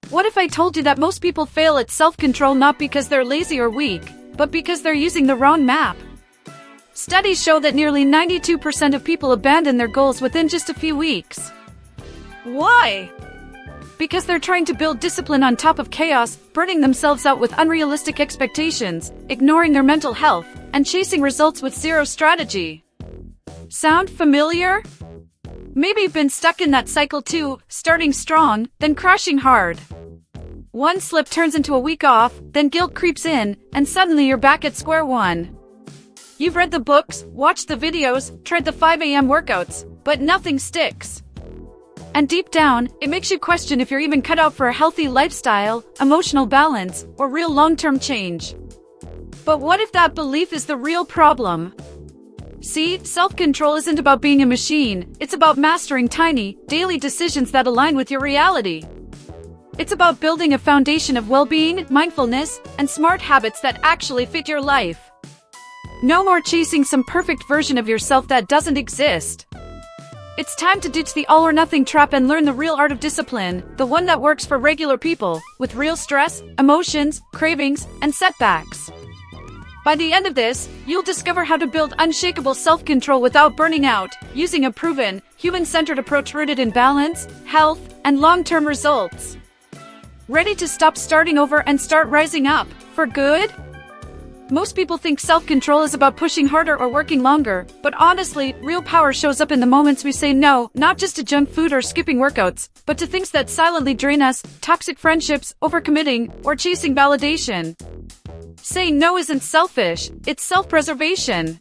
What if I told you that most people fail at self-control not because they're lazy or weak, but because they're using the wrong map? Studies show that nearly 92% of people abandon their goals within just a few weeks. Why? Because they're trying to build discipline on top of chaos, burning themselves out with unrealistic expectations, ignoring their mental health, and chasing results with zero strategy. Sound familiar? Maybe you've been stuck in that cycle too, starting strong, then crashing hard. One slip turns into a week off, then guilt creeps in, and suddenly you're back at square one. You've read the books, watched the videos, tried the 5 a.m. workouts, but nothing sticks. And deep down, it makes you question if you're even cut out for a healthy lifestyle, emotional balance, or real long-term change. But what if that belief is the real problem? See, self-control isn't about being a machine, it's about mastering tiny, daily decisions that align with your reality. It's about building a foundation of well-being, mindfulness, and smart habits that actually fit your life. No more chasing some perfect version of yourself that doesn't exist. It's time to ditch the all-or-nothing trap and learn the real art of discipline, the one that works for regular people, with real stress, emotions, cravings, and setbacks. By the end of this, you'll discover how to build unshakable self-control without burning out, using a proven, human-centered approach rooted in balance, health, and long-term results. Ready to stop starting over and start rising up, for good? Most people think self-control is about pushing harder or working longer, but honestly, real power shows up in the moments we say no, not just to junk food or skipping workouts, but to things that silently drain us, toxic friendships, overcommitting, or chasing validation. Saying no isn't selfish, it's self-preservation.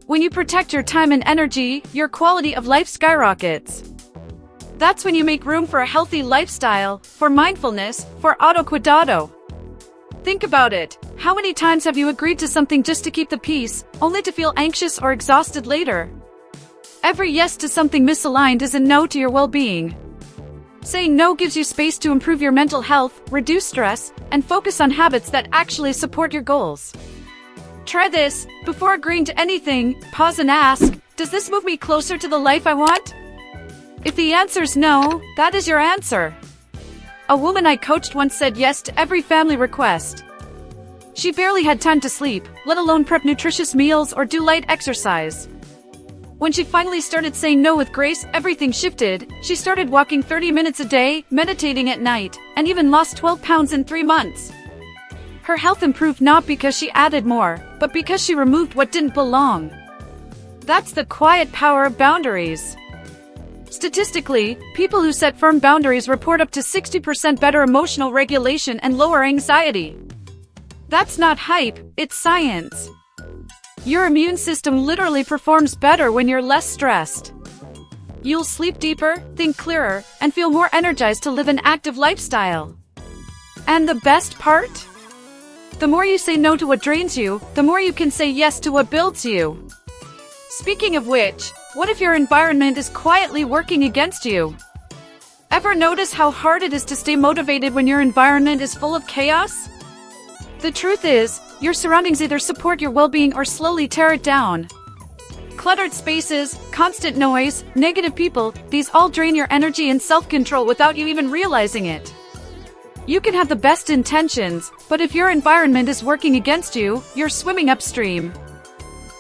When you protect your time and energy, your quality of life skyrockets. That's when you make room for a healthy lifestyle, for mindfulness, for autocuidado. Think about it. How many times have you agreed to something just to keep the peace, only to feel anxious or exhausted later? Every yes to something misaligned is a no to your well-being. Saying no gives you space to improve your mental health, reduce stress, and focus on habits that actually support your goals. Try this. Before agreeing to anything, pause and ask, does this move me closer to the life I want? If the answer's no, that is your answer. A woman I coached once said yes to every family request. She barely had time to sleep, let alone prep nutritious meals or do light exercise. When she finally started saying no with grace, everything shifted. She started walking 30 minutes a day, meditating at night, and even lost 12 pounds in 3 months. Her health improved not because she added more, but because she removed what didn't belong. That's the quiet power of boundaries. Statistically, people who set firm boundaries report up to 60% better emotional regulation and lower anxiety. That's not hype, it's science. Your immune system literally performs better when you're less stressed. You'll sleep deeper, think clearer, and feel more energized to live an active lifestyle. And the best part? The more you say no to what drains you, the more you can say yes to what builds you. Speaking of which, what if your environment is quietly working against you? Ever notice how hard it is to stay motivated when your environment is full of chaos? The truth is, your surroundings either support your well-being or slowly tear it down. Cluttered spaces, constant noise, negative people, these all drain your energy and self-control without you even realizing it. You can have the best intentions, but if your environment is working against you, you're swimming upstream.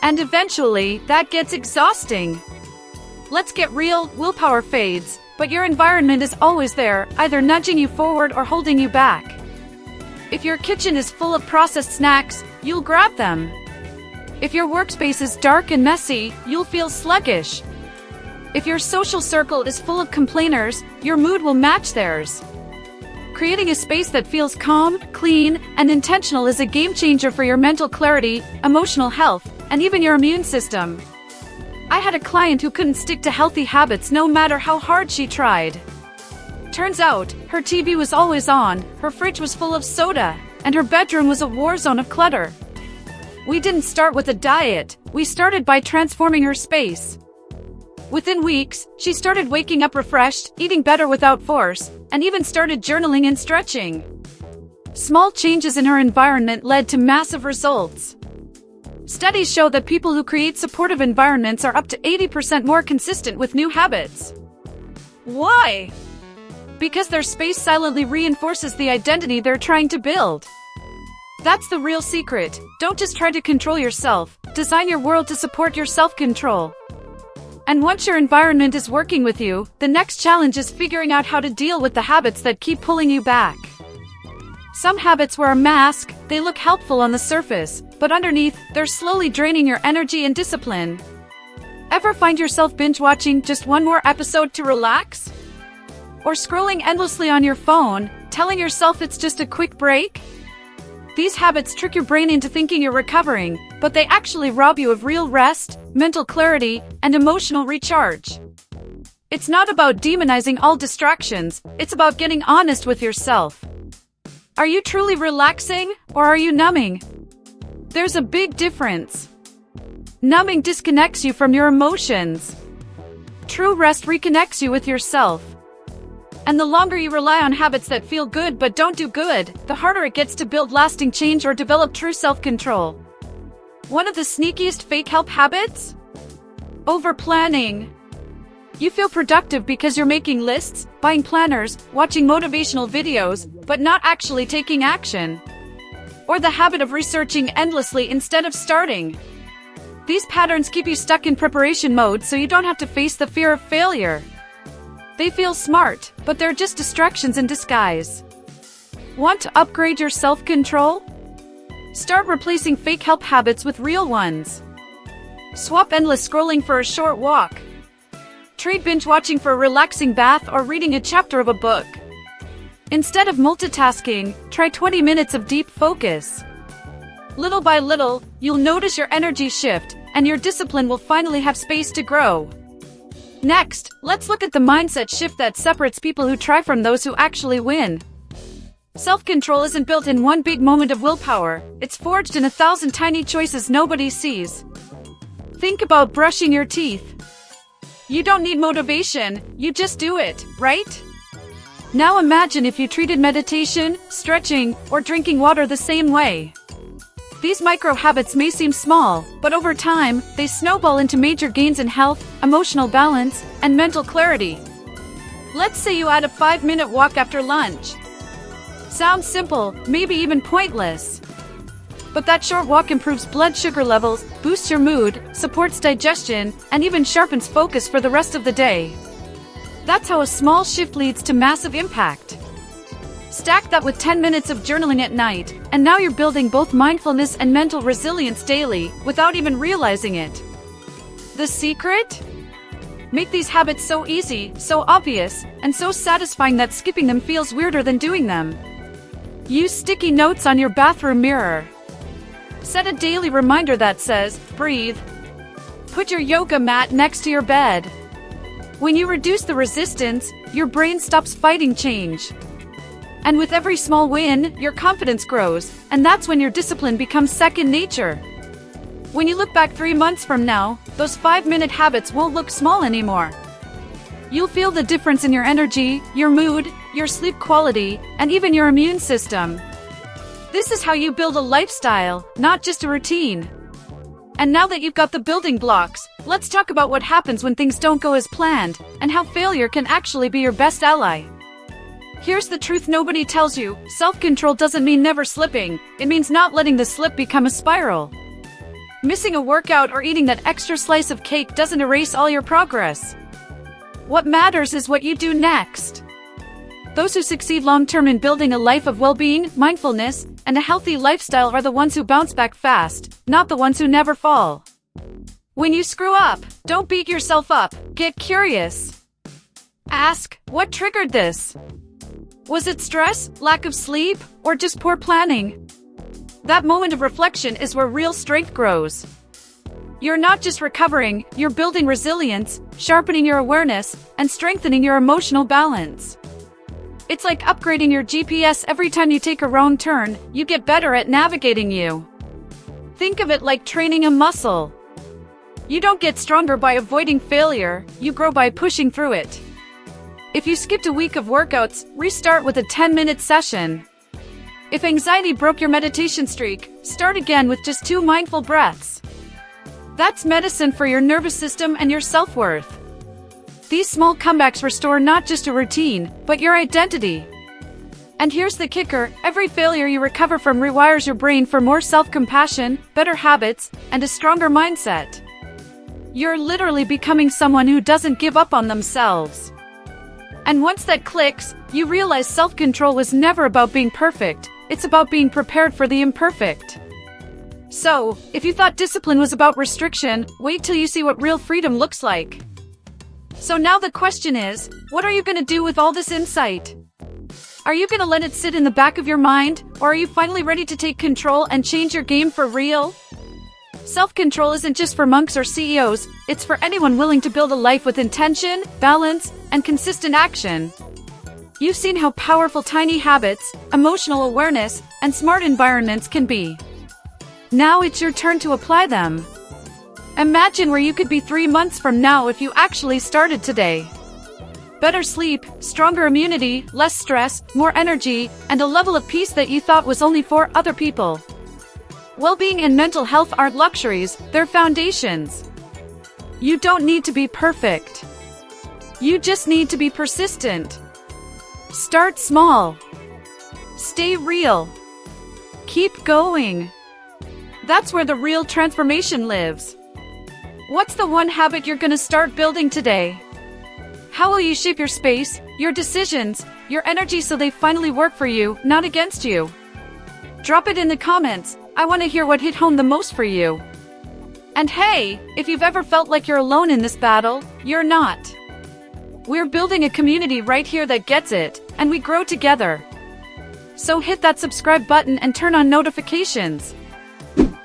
And eventually, that gets exhausting. Let's get real, willpower fades, but your environment is always there, either nudging you forward or holding you back. If your kitchen is full of processed snacks, you'll grab them. If your workspace is dark and messy, you'll feel sluggish. If your social circle is full of complainers, your mood will match theirs. Creating a space that feels calm, clean, and intentional is a game changer for your mental clarity, emotional health, and even your immune system. I had a client who couldn't stick to healthy habits no matter how hard she tried. Turns out, her TV was always on, her fridge was full of soda, and her bedroom was a war zone of clutter. We didn't start with a diet, we started by transforming her space. Within weeks, she started waking up refreshed, eating better without force, and even started journaling and stretching. Small changes in her environment led to massive results. Studies show that people who create supportive environments are up to 80% more consistent with new habits. Why? Because their space silently reinforces the identity they're trying to build. That's the real secret. Don't just try to control yourself. Design your world to support your self-control. And once your environment is working with you, the next challenge is figuring out how to deal with the habits that keep pulling you back. Some habits wear a mask, they look helpful on the surface, but underneath, they're slowly draining your energy and discipline. Ever find yourself binge-watching just one more episode to relax? Or scrolling endlessly on your phone, telling yourself it's just a quick break? These habits trick your brain into thinking you're recovering, but they actually rob you of real rest, mental clarity, and emotional recharge. It's not about demonizing all distractions, it's about getting honest with yourself. Are you truly relaxing, or are you numbing? There's a big difference. Numbing disconnects you from your emotions. True rest reconnects you with yourself. And the longer you rely on habits that feel good but don't do good, the harder it gets to build lasting change or develop true self-control. One of the sneakiest fake help habits? Over-planning. You feel productive because you're making lists, buying planners, watching motivational videos, but not actually taking action. Or the habit of researching endlessly instead of starting. These patterns keep you stuck in preparation mode so you don't have to face the fear of failure. They feel smart, but they're just distractions in disguise. Want to upgrade your self-control? Start replacing fake help habits with real ones. Swap endless scrolling for a short walk. Trade binge-watching for a relaxing bath or reading a chapter of a book. Instead of multitasking, try 20 minutes of deep focus. Little by little, you'll notice your energy shift, and your discipline will finally have space to grow. Next, let's look at the mindset shift that separates people who try from those who actually win. Self-control isn't built in one big moment of willpower, it's forged in 1,000 tiny choices nobody sees. Think about brushing your teeth. You don't need motivation, you just do it, right? Now imagine if you treated meditation, stretching, or drinking water the same way. These micro habits may seem small, but over time, they snowball into major gains in health, emotional balance, and mental clarity. Let's say you add a 5-minute walk after lunch. Sounds simple, maybe even pointless. But that short walk improves blood sugar levels, boosts your mood, supports digestion, and even sharpens focus for the rest of the day. That's how a small shift leads to massive impact. Stack that with 10 minutes of journaling at night, and now you're building both mindfulness and mental resilience daily, without even realizing it. The secret? Make these habits so easy, so obvious, and so satisfying that skipping them feels weirder than doing them. Use sticky notes on your bathroom mirror. Set a daily reminder that says, breathe. Put your yoga mat next to your bed. When you reduce the resistance, your brain stops fighting change. And with every small win, your confidence grows, and that's when your discipline becomes second nature. When you look back 3 months from now, those 5-minute habits won't look small anymore. You'll feel the difference in your energy, your mood, your sleep quality, and even your immune system. This is how you build a lifestyle, not just a routine. And now that you've got the building blocks, let's talk about what happens when things don't go as planned, and how failure can actually be your best ally. Here's the truth nobody tells you, self-control doesn't mean never slipping, it means not letting the slip become a spiral. Missing a workout or eating that extra slice of cake doesn't erase all your progress. What matters is what you do next. Those who succeed long-term in building a life of well-being, mindfulness, and a healthy lifestyle are the ones who bounce back fast, not the ones who never fall. When you screw up, don't beat yourself up, get curious. Ask, what triggered this? Was it stress, lack of sleep, or just poor planning? That moment of reflection is where real strength grows. You're not just recovering, you're building resilience, sharpening your awareness, and strengthening your emotional balance. It's like upgrading your GPS every time you take a wrong turn, you get better at navigating you. Think of it like training a muscle. You don't get stronger by avoiding failure, you grow by pushing through it. If you skipped a week of workouts, restart with a 10-minute session. If anxiety broke your meditation streak, start again with just 2 mindful breaths. That's medicine for your nervous system and your self-worth. These small comebacks restore not just a routine, but your identity. And here's the kicker, every failure you recover from rewires your brain for more self-compassion, better habits, and a stronger mindset. You're literally becoming someone who doesn't give up on themselves. And once that clicks, you realize self-control was never about being perfect, it's about being prepared for the imperfect. So, if you thought discipline was about restriction, wait till you see what real freedom looks like. So now the question is, what are you gonna do with all this insight? Are you gonna let it sit in the back of your mind, or are you finally ready to take control and change your game for real? Self-control isn't just for monks or CEOs, it's for anyone willing to build a life with intention, balance, and consistent action. You've seen how powerful tiny habits, emotional awareness, and smart environments can be. Now it's your turn to apply them. Imagine where you could be 3 months from now if you actually started today. Better sleep, stronger immunity, less stress, more energy, and a level of peace that you thought was only for other people. Well-being and mental health aren't luxuries, they're foundations. You don't need to be perfect. You just need to be persistent. Start small. Stay real. Keep going. That's where the real transformation lives. What's the one habit you're gonna start building today? How will you shape your space, your decisions, your energy so they finally work for you, not against you? Drop it in the comments. I want to hear what hit home the most for you. And hey, if you've ever felt like you're alone in this battle, you're not. We're building a community right here that gets it, and we grow together. So hit that subscribe button and turn on notifications.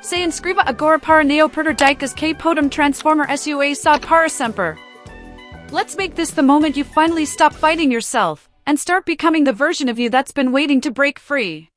Se inscriba agora para não perder dicas que podem transformar sua saúde para sempre. Let's make this the moment you finally stop fighting yourself, and start becoming the version of you that's been waiting to break free.